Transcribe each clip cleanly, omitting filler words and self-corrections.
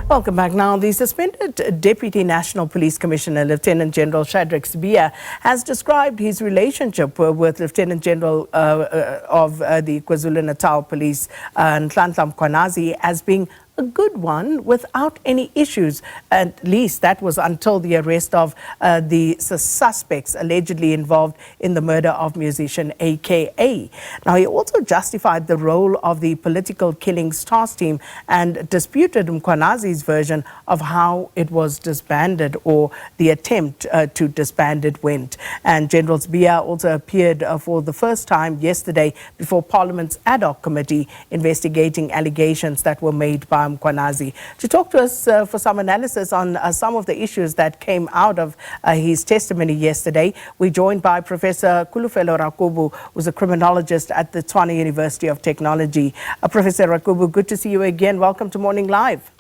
Welcome back. Now, the suspended Deputy National Police Commissioner, Lieutenant General Shadrack Sibiya, has described his relationship with Lieutenant General of the KwaZulu-Natal Police, Nhlanhla Mkhwanazi, as being a good one without any issues. At least that was until the arrest of the suspects allegedly involved in the murder of musician AKA. Now, he also justified the role of the political killings task team and disputed Mkhwanazi's version of how it was disbanded, or the attempt to disband it went. And General Sibiya also appeared for the first time yesterday before Parliament's ad hoc committee investigating allegations that were made by Mkhwanazi. To talk to us for some analysis on some of the issues that came out of his testimony yesterday, we're joined by Professor Kholofelo Rakubu, who's a criminologist at the Tshwane University of Technology. Professor Rakubu, good to see you again. Welcome to Morning Live.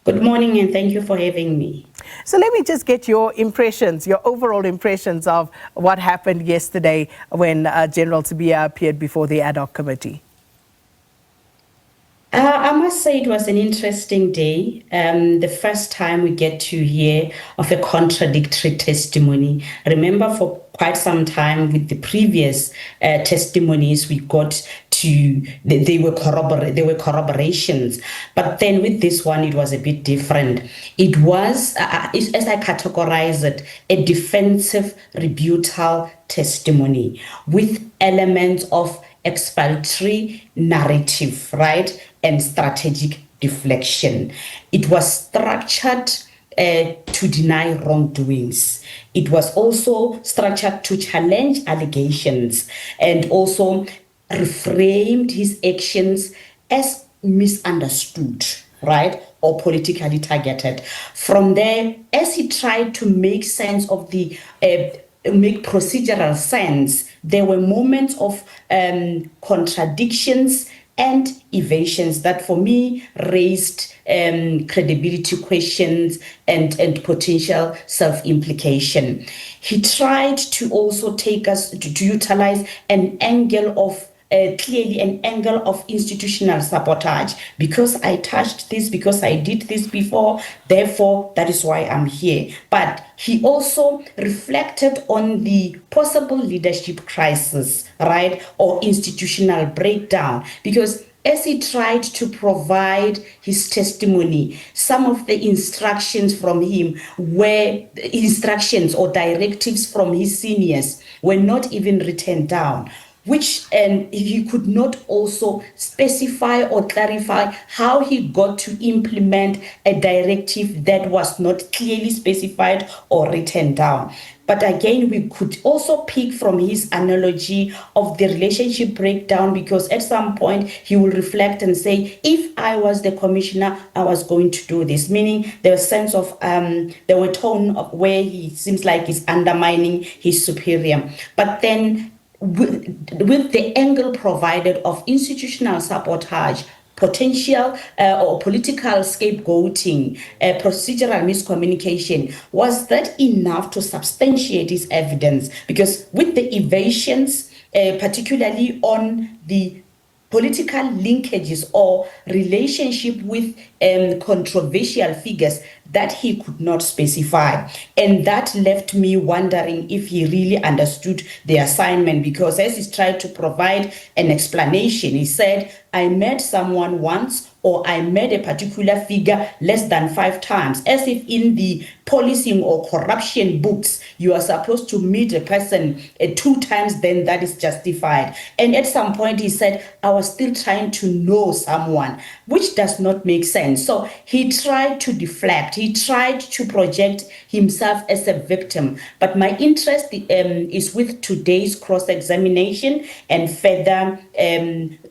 Good morning, and thank you for having me. So let me just get your impressions, your overall impressions of what happened yesterday when General Sibiya appeared before the ad hoc committee. I must say it was an interesting day. The first time we get to hear of a contradictory testimony. Remember, for quite some time with the previous testimonies we got to, they were corroborations. But then with this one, it was a bit different. It was, as I categorize it, a defensive rebuttal testimony with elements of exculpatory narrative, right, and strategic deflection. It was structured to deny wrongdoings. It was also structured to challenge allegations and also reframed his actions as misunderstood, right, or politically targeted. From there, as he tried to make sense of the make procedural sense, there were moments of contradictions and evasions that for me raised credibility questions and potential self-implication. He tried to also take us to utilize an angle of clearly an angle of institutional sabotage. Because I touched this, because I did this before, therefore that is why I'm here. But he also reflected on the possible leadership crisis, right, or institutional breakdown, because as he tried to provide his testimony, some of the instructions from him were instructions or directives from his seniors were not even written down, which he could not also specify or clarify how he got to implement a directive that was not clearly specified or written down. But again, we could also pick from his analogy of the relationship breakdown, because at some point he will reflect and say, if I was the commissioner, I was going to do this. Meaning there was a sense of, there were tone of where he seems like he's undermining his superior. But then with the angle provided of institutional sabotage, potential or political scapegoating, procedural miscommunication, was that enough to substantiate his evidence? Because with the evasions, particularly on the political linkages or relationship with controversial figures that he could not specify. And that left me wondering if he really understood the assignment, because as he tried to provide an explanation, he said, I met someone once, or I met a particular figure less than 5 times, as if in the policing or corruption books, you are supposed to meet a person 2 times, then that is justified. And at some point he said, I was still trying to know someone, which does not make sense. So he tried to deflect, he tried to project himself as a victim. But my interest is with today's cross-examination and further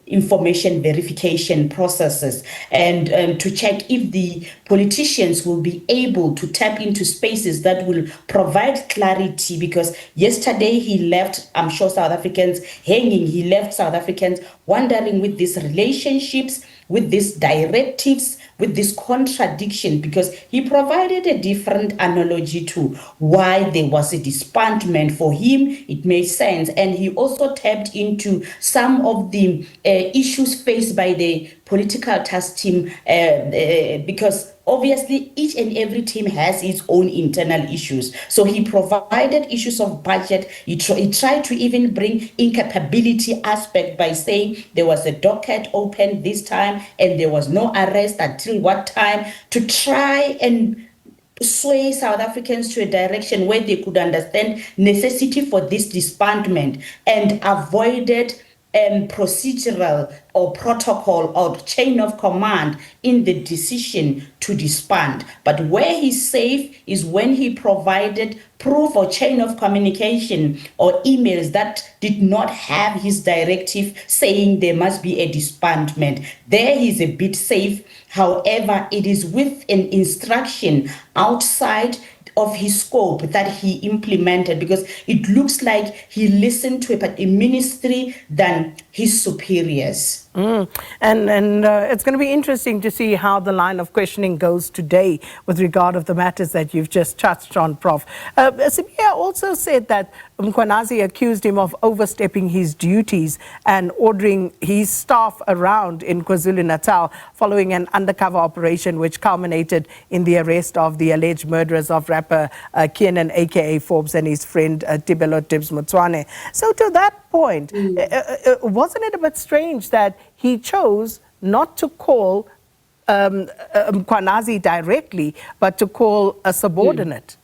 information verification processes, and to check if the politicians will be able to tap into spaces that will provide clarity. Because yesterday he left, I'm sure, South Africans hanging. He left South Africans wondering with these relationships, with these directives, with this contradiction, because he provided a different analogy to why there was a disbandment. For him, it made sense. And he also tapped into some of the issues faced by the political task team, because obviously each and every team has its own internal issues. So he provided issues of budget. He tried to even bring incapability aspect by saying there was a docket open this time and there was no arrest until what time, to try and sway South Africans to a direction where they could understand necessity for this disbandment, and avoided procedural or protocol or chain of command in the decision to disband. But where he's safe is when he provided proof or chain of communication or emails that did not have his directive saying there must be a disbandment. There he's a bit safe. However, it is with an instruction outside of his scope that he implemented, because it looks like he listened to a ministry than his superiors. And it's going to be interesting to see how the line of questioning goes today with regard of the matters that you've just touched on, Prof. Sibiya also said that Mkhwanazi accused him of overstepping his duties and ordering his staff around in KwaZulu-Natal following an undercover operation which culminated in the arrest of the alleged murderers of rapper Kienan, aka Forbes, and his friend Tibelo Tibbs Motsoane. So to that point, wasn't it a bit strange that he chose not to call Mkhwanazi directly, but to call a subordinate?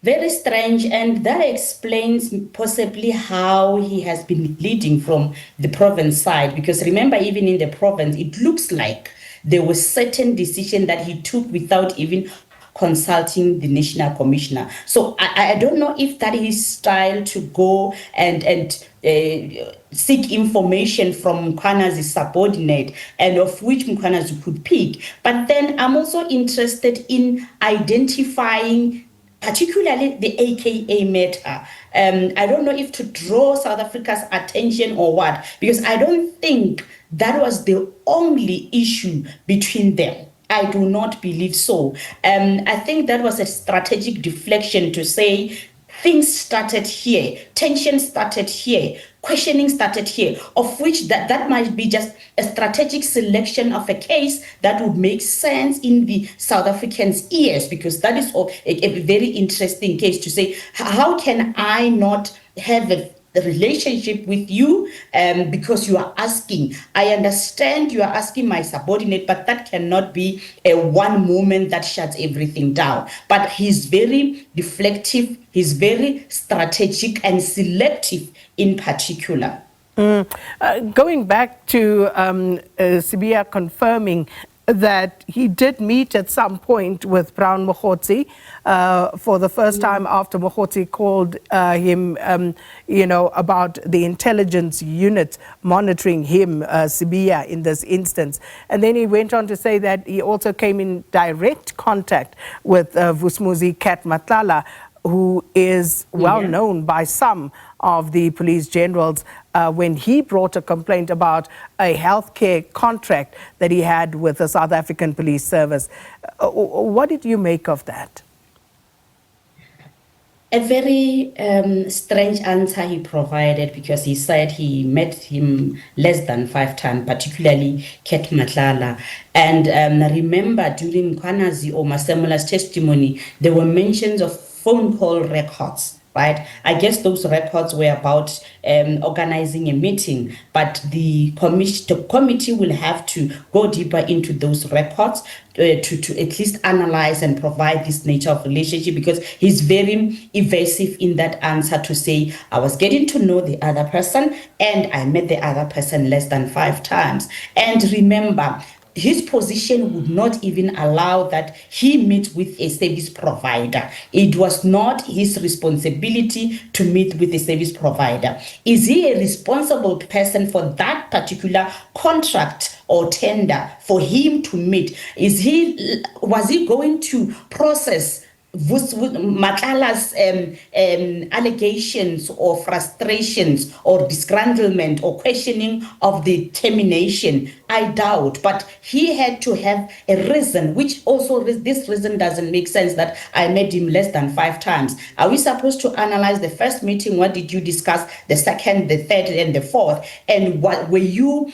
Very strange, and that explains possibly how he has been leading from the province side. Because remember, even in the province, it looks like there were certain decisions that he took without even consulting the national commissioner. So I don't know if that is his style to go and seek information from Mkhwanazi's subordinate, and of which Mkhwanazi could pick. But then I'm also interested in identifying particularly the AKA matter. I don't know if to draw South Africa's attention or what, because I don't think that was the only issue between them. I do not believe so. I think that was a strategic deflection to say things started here, tension started here, questioning started here, of which that might be just a strategic selection of a case that would make sense in the South Africans' ears, because that is a very interesting case to say, how can I not have a relationship with you because you are asking. I understand you are asking my subordinate, but that cannot be a one moment that shuts everything down. But he's very deflective, he's very strategic and selective in particular. Going back to Sibiya confirming that he did meet at some point with Brown Mogotsi for the first time after Mogotsi called him, about the intelligence unit monitoring him, Sibiya, in this instance. And then he went on to say that he also came in direct contact with Vusumuzi Cat Matlala, who is well known by some of the police generals, when he brought a complaint about a healthcare contract that he had with the South African Police Service. What did you make of that? A very strange answer he provided, because he said he met him less than 5 times, particularly Cat Matlala. And remember, during Mkhwanazi or Masemola's testimony, there were mentions of phone call records, right? I guess those records were about organizing a meeting, but the committee will have to go deeper into those records to at least analyze and provide this nature of relationship, because he's very evasive in that answer to say, I was getting to know the other person and I met the other person less than 5 times. And remember, his position would not even allow that he meet with a service provider. It was not his responsibility to meet with a service provider. Is he a responsible person for that particular contract or tender for him to meet? Was he going to process Matlala's allegations or frustrations or disgruntlement or questioning of the termination, I doubt. But he had to have a reason, which also this reason doesn't make sense, that I met him less than 5 times. Are we supposed to analyze the first meeting? What did you discuss? The second, the third, and the fourth? And what were you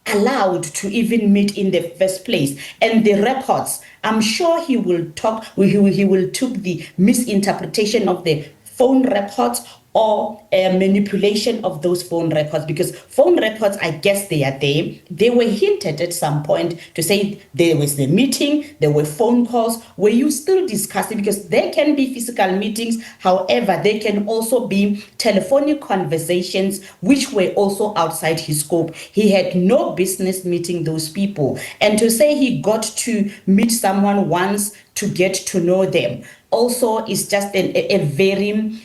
allowed to even meet in the first place? And the records, I'm sure he will talk, he will took the misinterpretation of the phone records or manipulation of those phone records, because phone records, I guess they are there. They were hinted at some point to say there was the meeting, there were phone calls. Were you still discussing? Because there can be physical meetings, however, there can also be telephonic conversations which were also outside his scope. He had no business meeting those people. And to say he got to meet someone once to get to know them also is just a very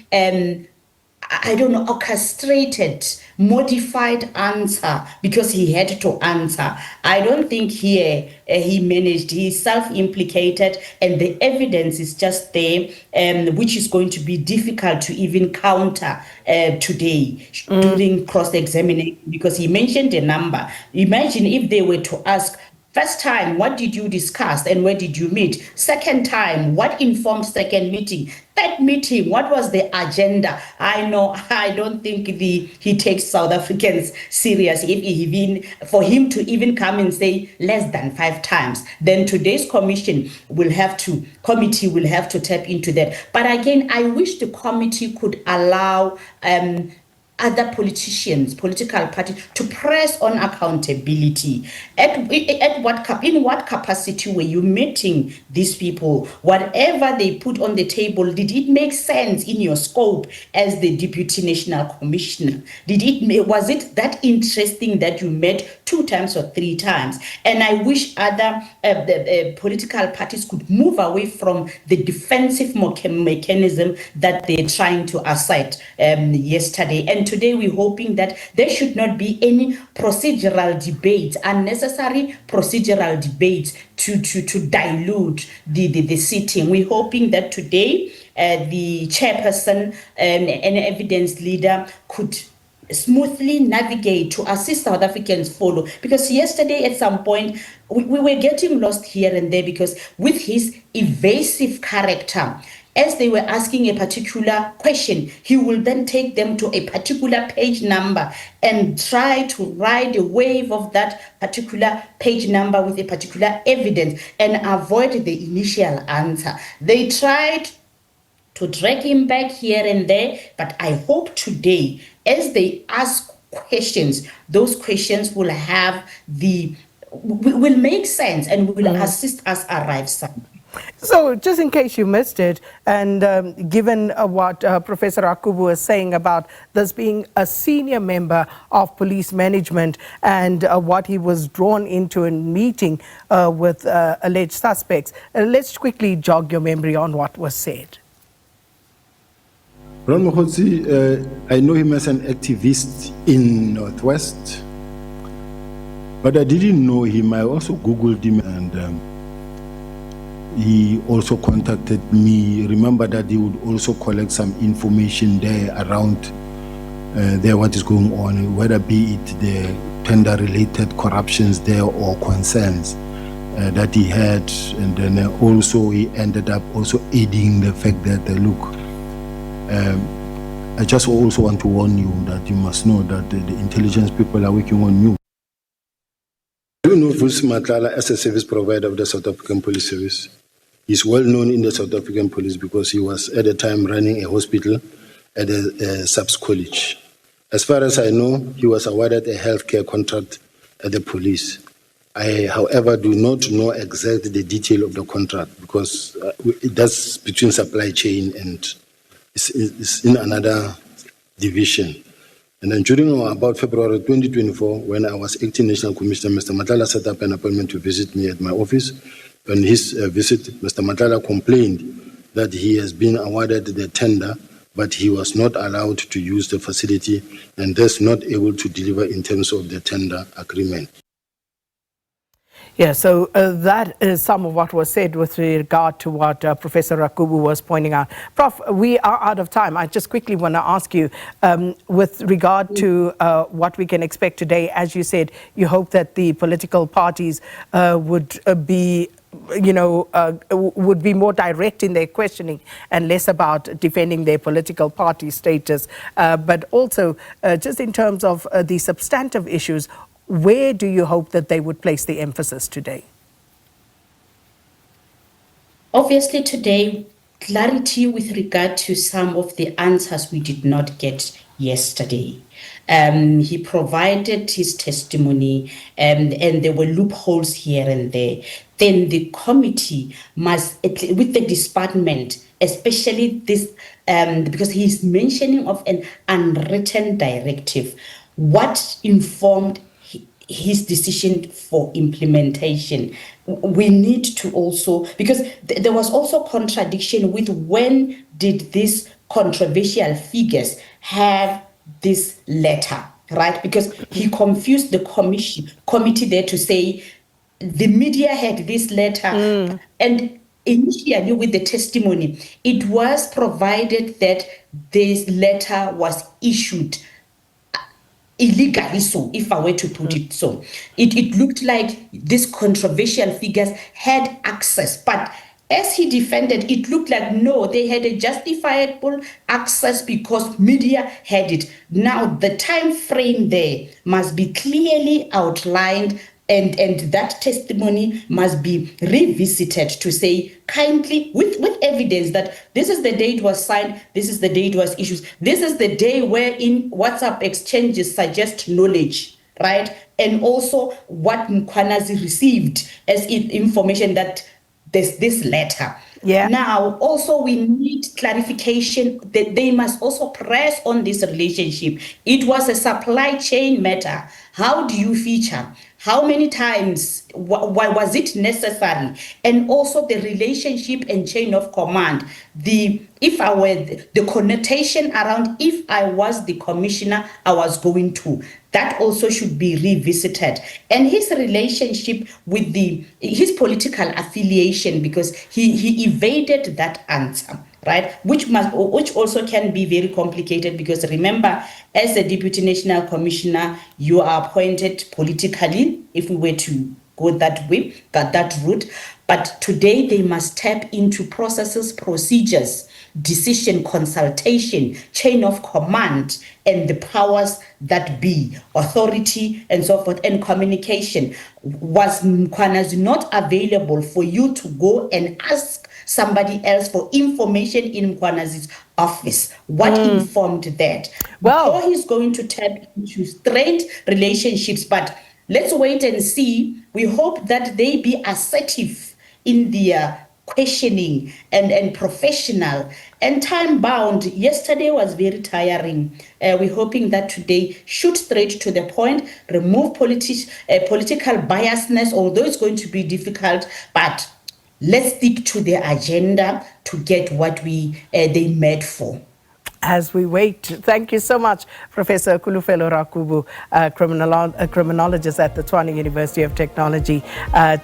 I don't know, orchestrated, modified answer, because he had to answer. I don't think here he managed. He self-implicated, and the evidence is just there, which is going to be difficult to even counter today during cross-examination, because he mentioned a number. Imagine if they were to ask, first time, what did you discuss and where did you meet? Second time, what informed second meeting? Third meeting, what was the agenda? I don't think he takes South Africans serious. For him to even come and say less than 5 times, then today's committee will have to tap into that. But again, I wish the committee could allow other politicians, political parties, to press on accountability. In what capacity were you meeting these people? Whatever they put on the table, did it make sense in your scope as the Deputy National Commissioner? Was it that interesting that you met 2 times or 3 times? And I wish other political parties could move away from the defensive mechanism that they're trying to assert yesterday. And today we're hoping that there should not be any procedural debates, unnecessary procedural debates to dilute the sitting. We're hoping that today the chairperson and evidence leader could smoothly navigate to assist South Africans follow, because yesterday at some point we were getting lost here and there, because with his evasive character, as they were asking a particular question, he will then take them to a particular page number and try to ride a wave of that particular page number with a particular evidence and avoid the initial answer. They tried to drag him back here and there, but I hope today, as they ask questions, those questions will make sense and will assist us arrive somewhere. So just in case you missed it, and given what Professor Rakubu was saying about this being a senior member of police management and what he was drawn into in meeting with alleged suspects, let's quickly jog your memory on what was said. Mogotsi, I know him as an activist in Northwest, but I didn't know him. I also Googled him, and he also contacted me. Remember that he would also collect some information there around there, what is going on, whether be it the tender-related corruptions there or concerns that he had. And then also he ended up also aiding the fact that, look, I just also want to warn you that you must know that the intelligence people are working on you. Do you know Matlala as a service provider of the South African Police Service? He's well known in the South African Police because he was at the time running a hospital at a SABC college. As far as I know, he was awarded a healthcare contract at the police. I, however, do not know exactly the detail of the contract, because that's between supply chain and it's in another division. And then during about February 2024, when I was acting National Commissioner, Mr. Matlala set up an appointment to visit me at my office. On his visit, Mr. Matlala complained that he has been awarded the tender, but he was not allowed to use the facility and thus not able to deliver in terms of the tender agreement. Yeah, so that is some of what was said with regard to what Professor Rakubu was pointing out. Prof, we are out of time. I just quickly want to ask you, with regard to what we can expect today, as you said, you hope that the political parties would be would be more direct in their questioning and less about defending their political party status. But also, just in terms of the substantive issues, where do you hope that they would place the emphasis today? Obviously, today, clarity with regard to some of the answers we did not get yesterday. He provided his testimony, and there were loopholes here and there. Then the committee must, with the disbandment, especially this, because he's mentioning of an unwritten directive, what informed his decision for implementation. We need to also, because there was also contradiction with when did these controversial figures have this letter, right? Because he confused the committee there to say the media had this letter, and initially with the testimony, it was provided that this letter was issued illegally, so if I were to put it so. It looked like these controversial figures had access, but as he defended, it looked like no, they had a justifiable access because media had it. Now the time frame there must be clearly outlined, and that testimony must be revisited to say kindly with evidence that this is the day it was signed, this is the day it was issued, this is the day wherein WhatsApp exchanges suggest knowledge, right? And also what Mkhwanazi received as information that there's this letter. Yeah. Now, also we need clarification that they must also press on this relationship. It was a supply chain matter. How do you feature? How many times? Why was it necessary? And also the relationship and chain of command. If I were the connotation around if I was the commissioner, I was going to. That also should be revisited. And his relationship with his political affiliation, because he evaded that answer, right? Which also can be very complicated, because remember, as a deputy national commissioner, you are appointed politically, if we were to go that way, that route. But today they must tap into processes, procedures, decision consultation, chain of command, and the powers that be, authority and so forth, and communication. Was Mkhwanazi not available for you to go and ask somebody else for information in Mkhwanazi's office? What informed that? Well, Before he's going to tap into strained relationships, but let's wait and see. We hope that they be assertive in their questioning and professional and time bound. Yesterday was very tiring. We're hoping that today shoot straight to the point, remove political biasness, although it's going to be difficult, but let's stick to the agenda to get what they met for. As we wait, thank you so much, Professor Kholofelo Rakubu, criminologist at the Tshwane University of Technology,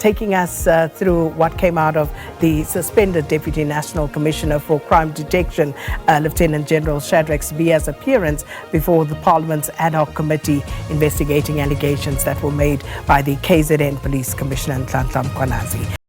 taking us through what came out of the suspended Deputy National Commissioner for Crime Detection, Lieutenant General Shadrack Sibiya's appearance before the Parliament's ad hoc committee investigating allegations that were made by the KZN Police Commissioner Nhlanhla Mkhwanazi.